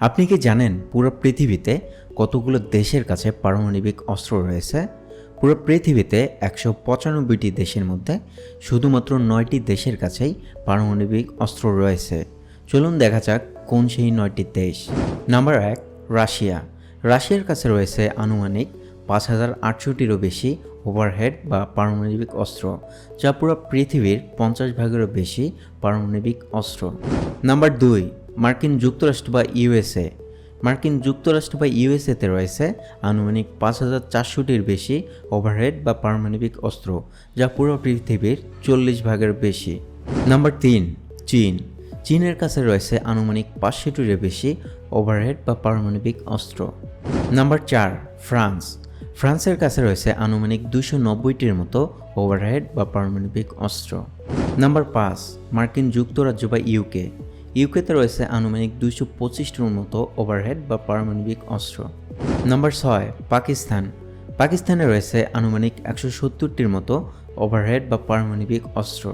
আপনি কি জানেন পুরো পৃথিবীতে কতগুলো দেশের কাছে পারমাণবিক অস্ত্র রয়েছে? পুরো পৃথিবীতে ১৯৫টি দেশের মধ্যে শুধুমাত্র ৯টি দেশের কাছেই পারমাণবিক অস্ত্র রয়েছে। চলুন দেখা যাক কোন সেই ৯টি দেশ। Number ১, Russia. রাশিয়ার কাছে রয়েছে আনুমানিক ৫,৮০০টিরও বেশি ওভারহেড বা পারমাণবিক অস্ত্র, যা পুরো পৃথিবীর ৫০ ভাগেরও বেশি পারমাণবিক অস্ত্র। নাম্বার ২, মার্কিন যুক্তরাষ্ট্র বা ইউএসএ। মার্কিন যুক্তরাষ্ট্র বা ইউএসএতে রয়েছে আনুমানিক ৫,৪০০টির বেশি ওভারহেড বা পারমাণবিক অস্ত্র, যা পুরো পৃথিবীর ৪০ ভাগের বেশি। নাম্বার ৩, চীন। চীনের কাছে রয়েছে আনুমানিক ৫০০টিরও বেশি ওভারহেড বা পারমাণবিক অস্ত্র। Number ৪, France. ফ্রান্সের কাছে রয়েছে আনুমানিক ২৯০টির মতো ওভারহেড বা পারমাণবিক অস্ত্র। নাম্বার ৫, মার্কিন যুক্তরাজ্য বা ইউকে। ইউকেতে রয়েছে আনুমানিক ২২৫টির মতো ওভারহেড বা পারমাণবিক অস্ত্র। নাম্বার ৬, পাকিস্তান। পাকিস্তানে রয়েছে আনুমানিক ১৭০টির মতো ওভারহেড বা পারমাণবিক অস্ত্র।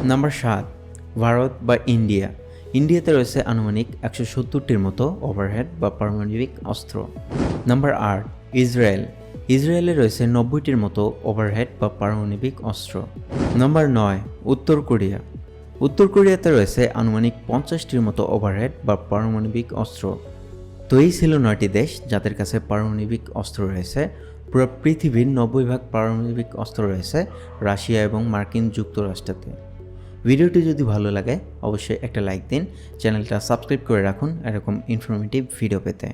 নাম্বার ৭, ভারত বা ইন্ডিয়া। ইন্ডিয়াতে রয়েছে আনুমানিক ১৭০টির মতো ওভারহেড বা পারমাণবিক অস্ত্র। Number ৮, Israel. ইসরায়েলে রয়েছে ৯০টির মতো ওভারহেড বা পারমাণবিক অস্ত্র। নাম্বার ৯, উত্তর কোরিয়া। উত্তর কোরিয়াতে রয়েছে আনুমানিক ৫০টির মতো ওভারহেড বা পারমাণবিক অস্ত্র। তো এই ছিল ৯টি দেশ যাদের কাছে পারমাণবিক অস্ত্র রয়েছে। পুরো পৃথিবীর ৯০ ভাগ পারমাণবিক অস্ত্র রয়েছে রাশিয়া এবং মার্কিন যুক্তরাষ্ট্রতে। ভিডিওটি যদি ভালো লাগে অবশ্যই একটা লাইক দিন, চ্যানেলটা সাবস্ক্রাইব করে রাখুন এরকম ইনফরমেটিভ ভিডিও পেতে।